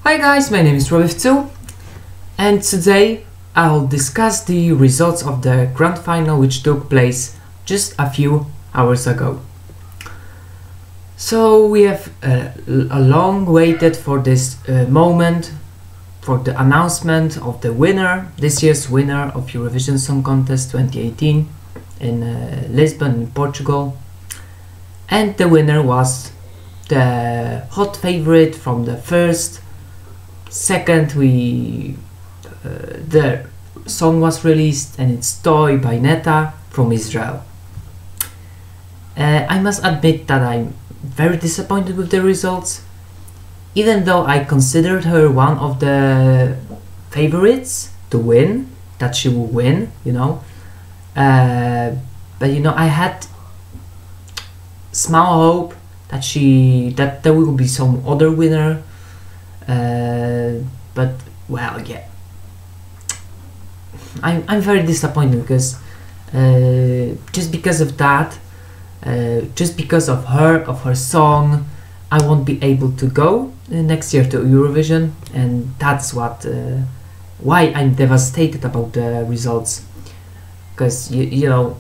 Hi guys, my name is Robif2 and today I'll discuss the results of the Grand Final which took place just a few hours ago. So we have a long waited for this moment, for the announcement of the winner, this year's winner of Eurovision Song Contest 2018 in Lisbon in Portugal, and the winner was the hot favorite from the first second the song was released, and it's Toy by Netta from Israel. I must admit that I'm very disappointed with the results, even though I considered her one of the favorites to win, that she will win, you know. But you know, I had small hope that there will be some other winner. But well, yeah, I'm very disappointed because just because of that, just because of her song, I won't be able to go next year to Eurovision, and that's why I'm devastated about the results. Because you know,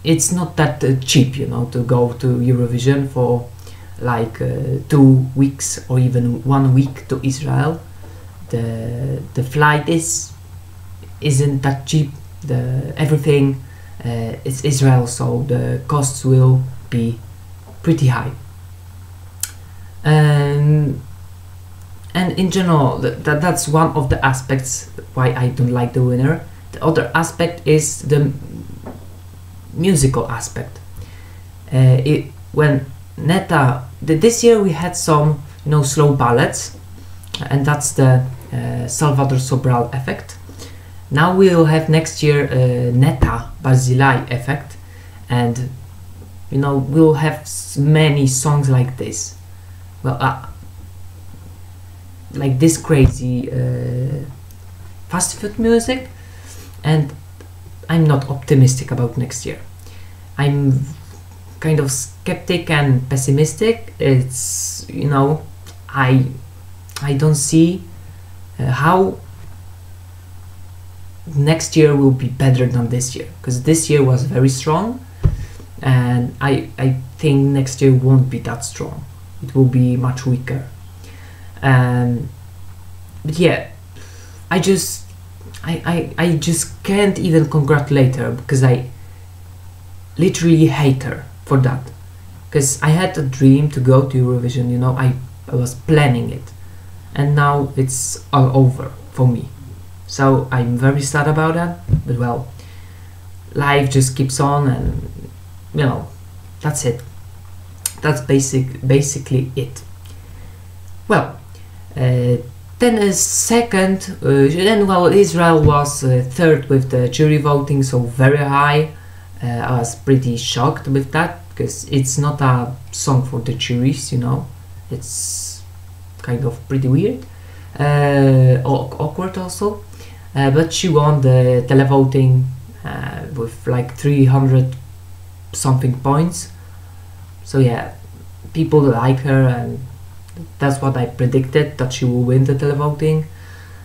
it's not that cheap, you know, to go to Eurovision for like 2 weeks or even 1 week to Israel. The flight isn't that cheap. Everything is Israel, so the costs will be pretty high. And in general, that's one of the aspects why I don't like the winner. The other aspect is the musical aspect. When Netta, this year we had some, you know, slow ballads, and that's the Salvador Sobral effect. Now we will have next year Netta Barzilai effect, and you know, we'll have many songs like this. Well, like this crazy fast food music, and I'm not optimistic about next year. I'm kind of skeptic and pessimistic. It's, you know, I don't see how next year will be better than this year, because this year was very strong, and I think next year won't be that strong. It will be much weaker. But yeah, I just can't even congratulate her, because I literally hate her for that. Because I had a dream to go to Eurovision, you know, I was planning it, and now it's all over for me. So I'm very sad about that, but well, life just keeps on, and you know, that's it. That's basically it. Well, then a second, then well, Israel was third with the jury voting, so very high. I was pretty shocked with that, because it's not a song for the juries, you know. It's kind of pretty weird, awkward also. But she won the televoting with like 300 something points. So yeah, people like her, and that's what I predicted, that she will win the televoting.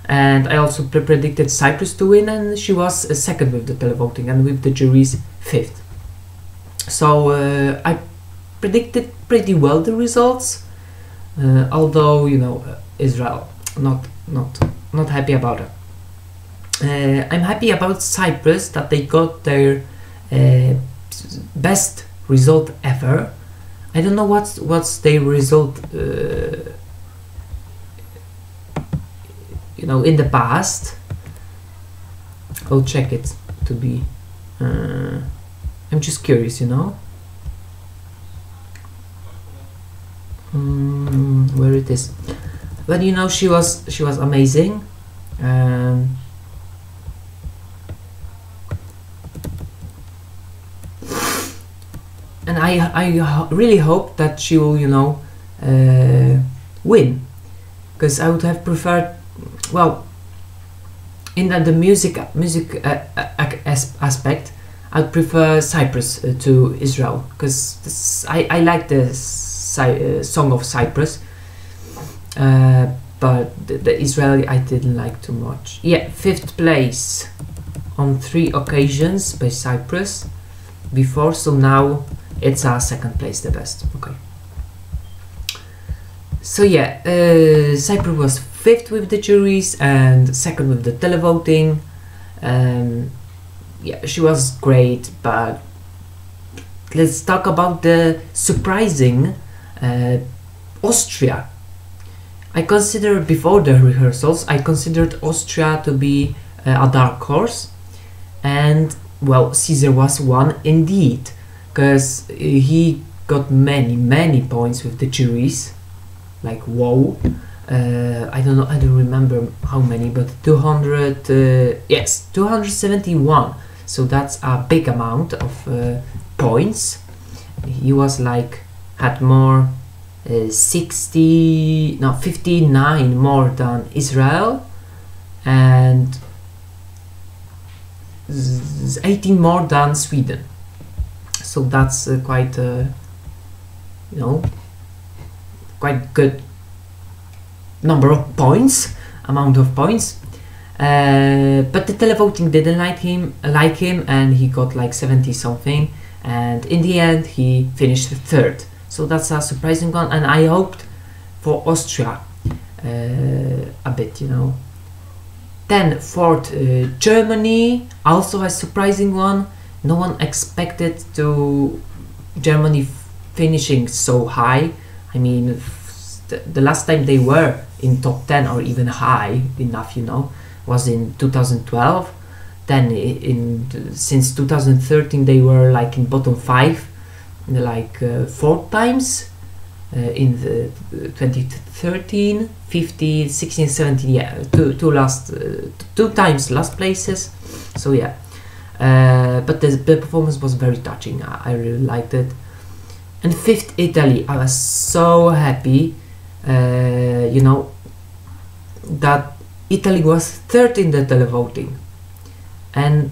And I also predicted Cyprus to win, and she was second with the televoting, and with the juries fifth. So I predicted pretty well the results, although, you know, Israel not happy about it. I'm happy about Cyprus, that they got their best result ever. I don't know what's their result, you know, in the past. I'll check it to be. I'm just curious, you know. Where it is? But you know, she was amazing. And I really hope that she will, you know, win, because I would have preferred, well, in the music aspect, I'd prefer Cyprus to Israel, because I like the song of Cyprus. but the Israeli I didn't like too much. Yeah, 5th place on 3 occasions by Cyprus before, so now it's our 2nd place, the best. Okay. So yeah, Cyprus was 5th with the juries and 2nd with the televoting. Yeah, she was great, but let's talk about the surprising Austria. I considered before the rehearsals, I considered Austria to be a dark horse, and well, Caesar was one indeed, because he got many points with the juries, like wow. I don't know, I don't remember how many, but 200, yes, 271. So that's a big amount of points. He was like, had more 59 more than Israel, and 18 more than Sweden. So that's quite, you know, quite good number of points, amount of points. But the televoting didn't like him, and he got like 70 something, and in the end he finished 3rd. So that's a surprising one, and I hoped for Austria a bit, you know. Then 4th, Germany, also a surprising one. No one expected to Germany finishing so high. I mean, the last time they were in top 10 or even high enough, you know, was in 2012. Then since 2013 they were like in bottom 5, like 4 times in the 2013, 15, 16, 17, yeah, two times last places. So yeah, but the performance was very touching. I really liked it. And 5th, Italy. I was so happy, you know, that Italy was 3rd in the televoting, and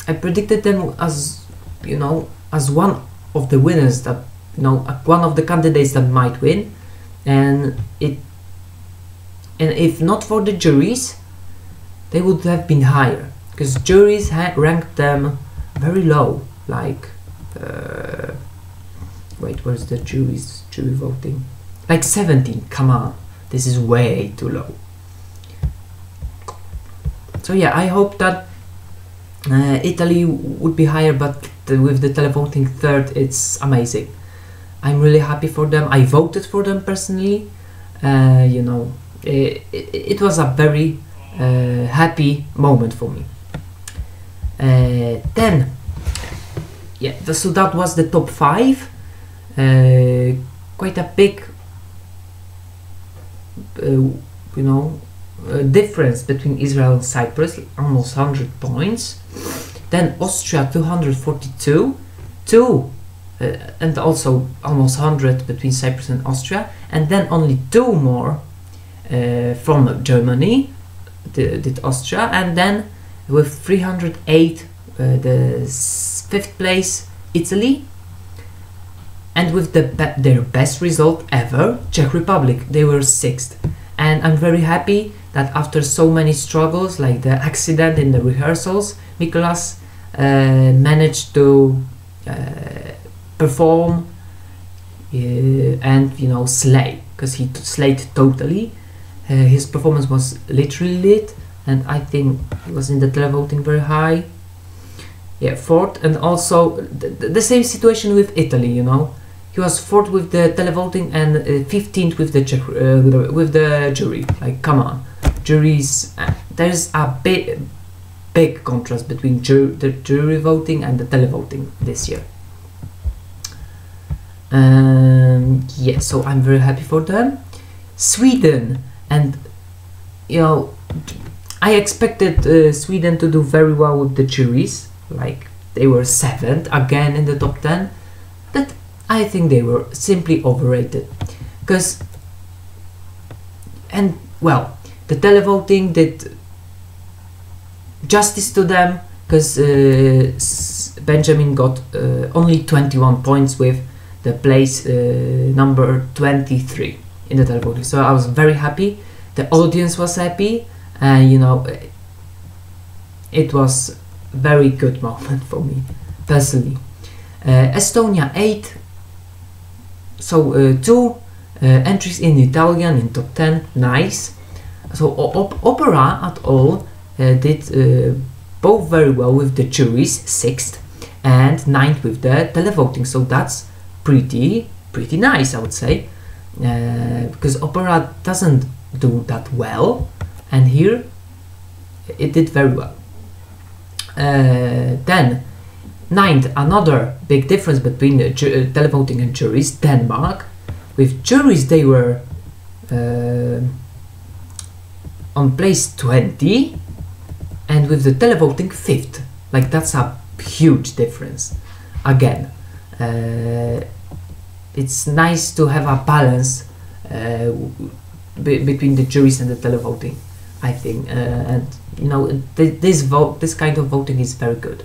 I predicted them as, you know, as one of the winners, that, you know, one of the candidates that might win, and if not for the juries, they would have been higher, because juries had ranked them very low, like wait, where's the jury voting? Like 17, come on, this is way too low. So yeah, I hope that Italy would be higher, but with the televoting 3rd, it's amazing. I'm really happy for them. I voted for them personally. You know, it was a very happy moment for me. Then, yeah, so that was the top 5. Quite a big, you know, difference between Israel and Cyprus, almost 100 points. Then Austria 242, and also almost 100 between Cyprus and Austria, and then only 2 more from Germany did Austria, and then with 308 the 5th place Italy, and with their best result ever, Czech Republic, they were 6th. And I'm very happy that after so many struggles, like the accident in the rehearsals, Mikolas managed to perform and, you know, slay, because he slayed totally. His performance was literally lit, and I think he was in the televoting very high. Yeah, 4th, and also the same situation with Italy, you know. He was 4th with the televoting and 15th with the with the jury. Like, come on, juries. There's a big contrast between the jury voting and the televoting this year. Yeah, so I'm very happy for them. Sweden, and you know, I expected Sweden to do very well with the juries. Like, they were 7th again in the top 10, but I think they were simply overrated, because, and well, the televoting did justice to them, because Benjamin got only 21 points with the place number 23 in the televoting. So I was very happy the audience was happy, and you know, it was very good moment for me personally. Estonia 8, so 2 entries in Italian in top 10, nice. So opera at all did both very well with the juries, 6th, and 9th with the televoting, so that's pretty nice, I would say, because opera doesn't do that well, and here it did very well. Then 9th, another big difference between televoting and juries, Denmark. With juries they were on place 20, and with the televoting 5th. Like, that's a huge difference. Again, it's nice to have a balance between the juries and the televoting, I think, and you know, this kind of voting is very good.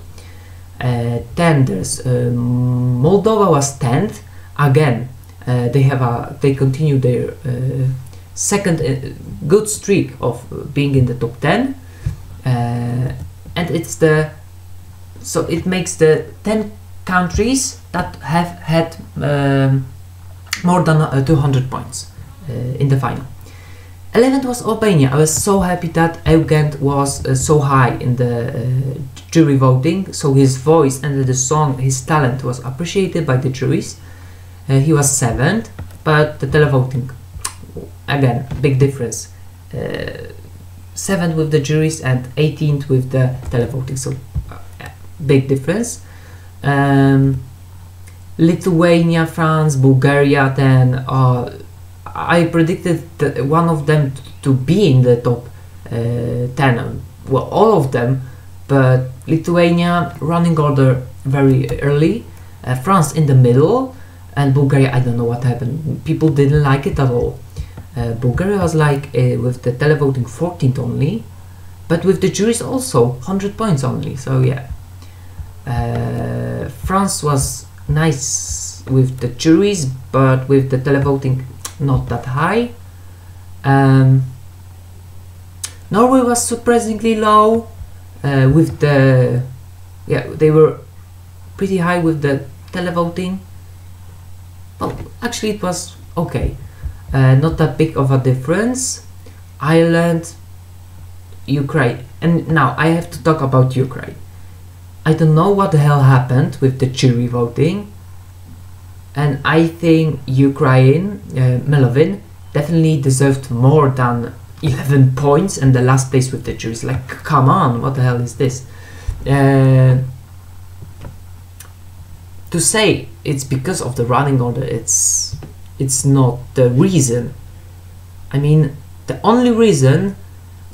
Then there's Moldova was 10th. Again, they continue their second good streak of being in the top 10, and it makes the 10 countries that have had more than 200 points in the final. 11th was Albania. I was so happy that Eugend was so high in the jury voting, so his voice and the song, his talent was appreciated by the juries. He was 7th, but the televoting, again, big difference. 7th with the juries and 18th with the televoting, so big difference. Lithuania, France, Bulgaria, then I predicted one of them to be in the top 10, well, all of them, but Lithuania running order very early, France in the middle, and Bulgaria, I don't know what happened, people didn't like it at all. Bulgaria was like with the televoting 14th only, but with the juries also 100 points only, so yeah. France was nice with the juries, but with the televoting not that high. Norway was surprisingly low with the, they were pretty high with the televoting. Well, actually it was okay, not that big of a difference. Ireland, Ukraine, and now I have to talk about Ukraine. I don't know what the hell happened with the jury voting, and I think Ukraine, Melovin, definitely deserved more than 11 points and the last place with the juries. Like, come on, what the hell is this? To say it's because of the running order, it's not the reason. I mean, the only reason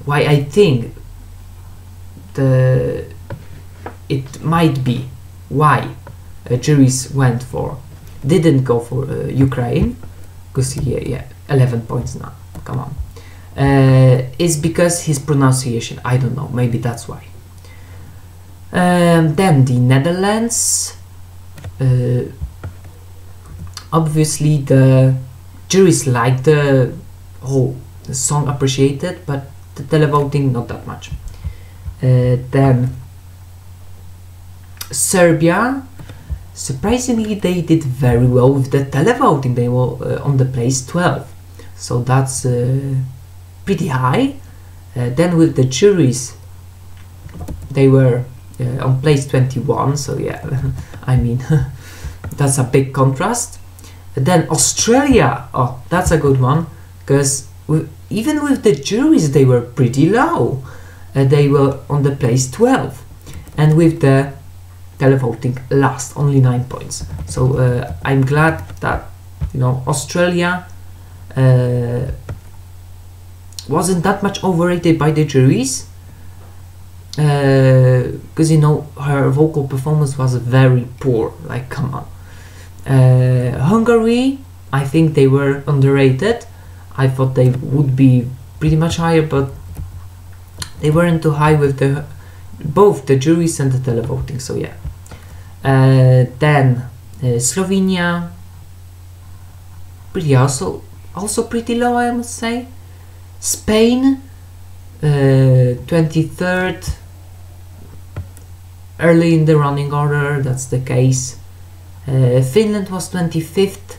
why I think it might be why juries didn't go for Ukraine, because 11 points now, come on, is because his pronunciation, I don't know, maybe that's why. Then the Netherlands, obviously the juries liked the song appreciated, but the televoting not that much. Then Serbia, surprisingly they did very well with the televoting. They were on the place 12, so that's pretty high. Then with the juries they were on place 21, so yeah, I mean that's a big contrast. Then Australia, oh, that's a good one, because even with the juries they were pretty low. They were on the place 12, and with the televoting last, only 9 points. So I'm glad that, you know, Australia wasn't that much overrated by the juries, because, you know, her vocal performance was very poor, like, come on. Hungary, I think they were underrated. I thought they would be pretty much higher, but they weren't too high with both the juries and the televoting, so yeah. Then Slovenia, also pretty low, I must say. Spain 23rd, early in the running order, that's the case. Finland was 25th.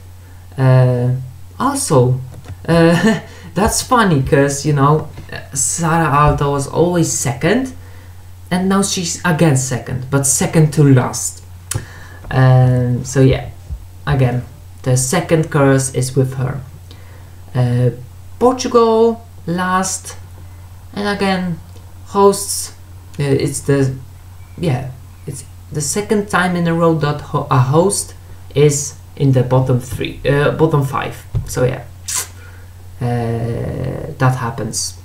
Also, that's funny because, you know, Sara Alto was always second, and now she's again second, but second to last. So yeah, again, the second curse is with her. Portugal last, and again, hosts. It's the second time in a row that a host is in the bottom five. So yeah, that happens.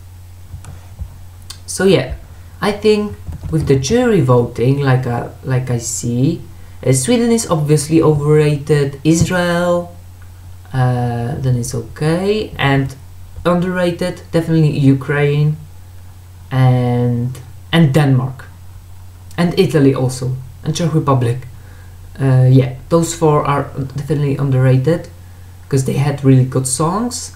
So yeah, I think with the jury voting, like I see, Sweden is obviously overrated. Israel, then it's okay, and underrated definitely Ukraine, and Denmark, and Italy also, and Czech Republic. Yeah, those four are definitely underrated because they had really good songs.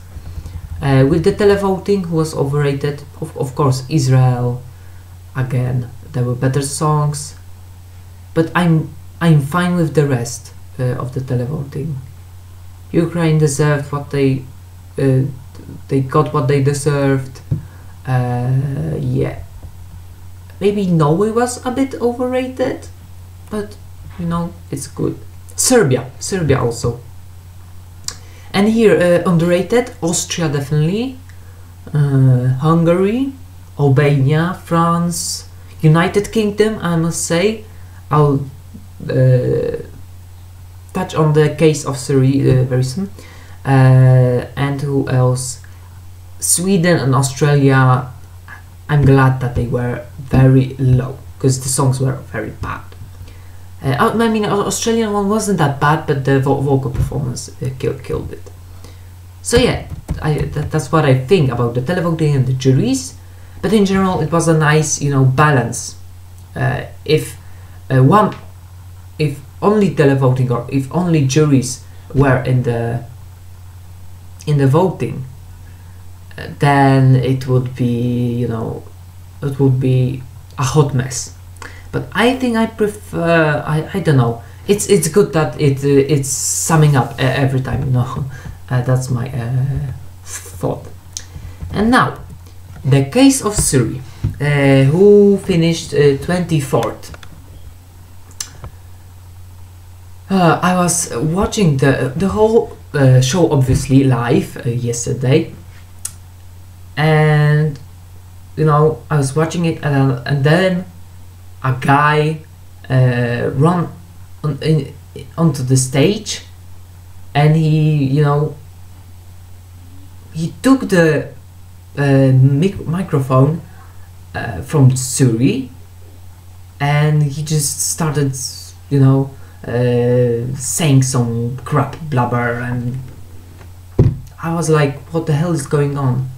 With the televoting, who was overrated? Of course, Israel. Again, there were better songs, but I'm fine with the rest of the televoting. Ukraine deserved what they got what they deserved. Yeah, maybe Norway was a bit overrated, but you know, it's good. Serbia also. And here, underrated, Austria definitely, Hungary, Albania, France, United Kingdom, I must say. I'll touch on the case of Syria very soon. And who else? Sweden and Australia, I'm glad that they were very low, because the songs were very bad. I mean, the Australian one wasn't that bad, but the vocal performance killed it. So yeah, that's what I think about the televoting and the juries. But in general, it was a nice, you know, balance. If only televoting or if only juries were in the voting, then it would be, you know, it would be a hot mess. But I think I prefer, I don't know, it's good that it's summing up every time, you know. That's my thought. And now, the case of Suri, who finished 24th. I was watching the whole show, obviously, live yesterday. And, you know, I was watching it, and then a guy run onto the stage, and he, you know, he took the microphone from Suri, and he just started, you know, saying some crap blubber, and I was like, what the hell is going on?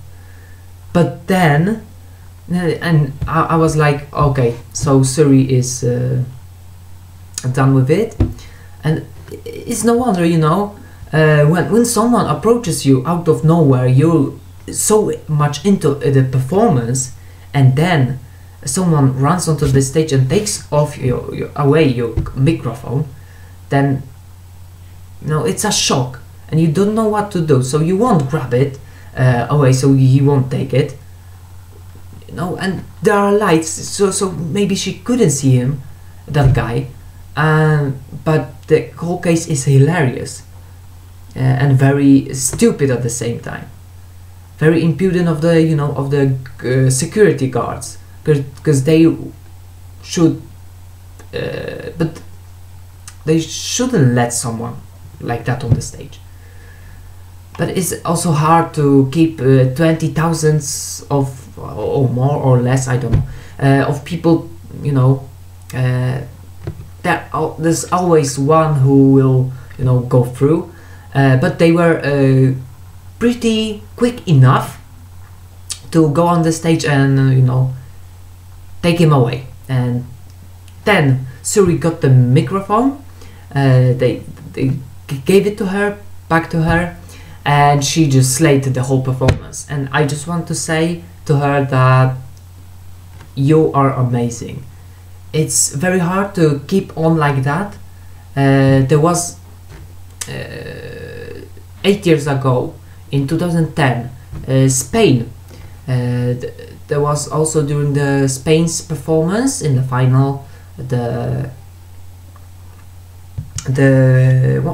But then, and I was like, okay, so Suri is done with it, and it's no wonder, you know, when someone approaches you out of nowhere, you're so much into the performance, and then someone runs onto the stage and takes off away your microphone, then, you know, it's a shock, and you don't know what to do, so you won't grab it away, so he won't take it. You know, and there are lights, so maybe she couldn't see him, that guy, but the whole case is hilarious and very stupid at the same time, very impudent of the, you know, of the security guards, because they should, but they shouldn't let someone like that on the stage. But it's also hard to keep 20,000 of, or more or less, I don't know, of people, you know. There's always one who will, you know, go through, but they were pretty quick enough to go on the stage and, you know, take him away. And then Suri got the microphone, they gave it to her, back to her, and she just slayed the whole performance. And I just want to say to her that you are amazing. It's very hard to keep on like that. There was 8 years ago, in 2010, Spain. There was also during the Spain's performance in the final,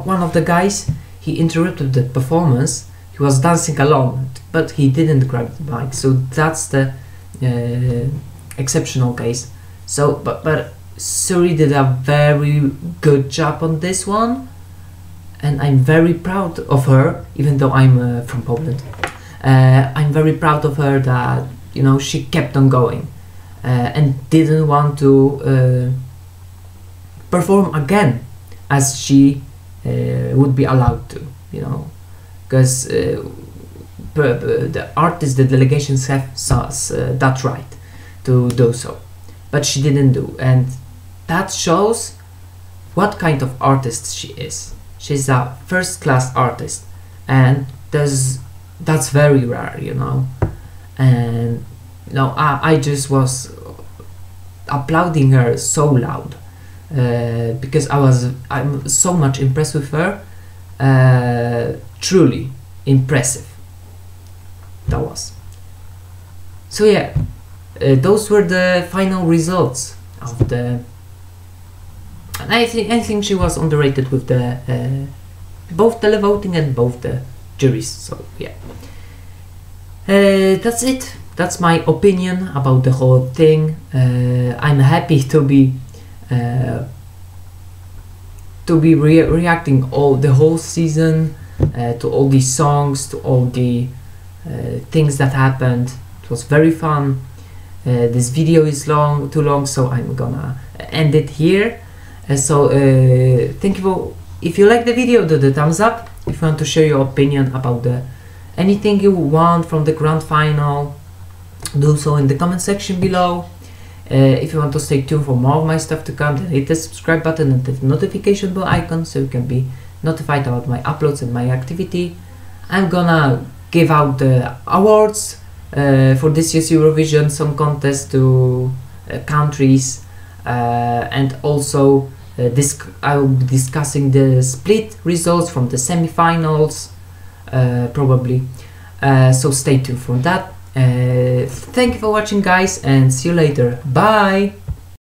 one of the guys, he interrupted the performance. He was dancing along, but he didn't grab the mic. So that's the exceptional case. So, but Suri did a very good job on this one, and I'm very proud of her. Even though I'm from Poland, I'm very proud of her that, you know, she kept on going and didn't want to perform again, as she would be allowed to, you know, because the artists, the delegations have that right to do so, but she didn't do, and that shows what kind of artist she is. She's a first-class artist, and that's very rare, you know. And you know, I just was applauding her so loud because I'm so much impressed with her. Truly impressive that was. So yeah, those were the final results of the. And I think she was underrated with the both televoting and both the juries. So yeah, that's it. That's my opinion about the whole thing. I'm happy to be reacting the whole season to all these songs, to all the things that happened. It was very fun. This video is too long, so I'm gonna end it here. So thank you for, if you like the video, do the thumbs up. If you want to share your opinion about anything you want from the grand final, do so in the comment section below. If you want to stay tuned for more of my stuff to come, then hit the subscribe button and the notification bell icon so you can be notified about my uploads and my activity. I'm gonna give out the awards for this year's Eurovision Song Contest to countries, and also I will be discussing the split results from the semi-finals, probably. So stay tuned for that. Thank you for watching, guys, and see you later. Bye!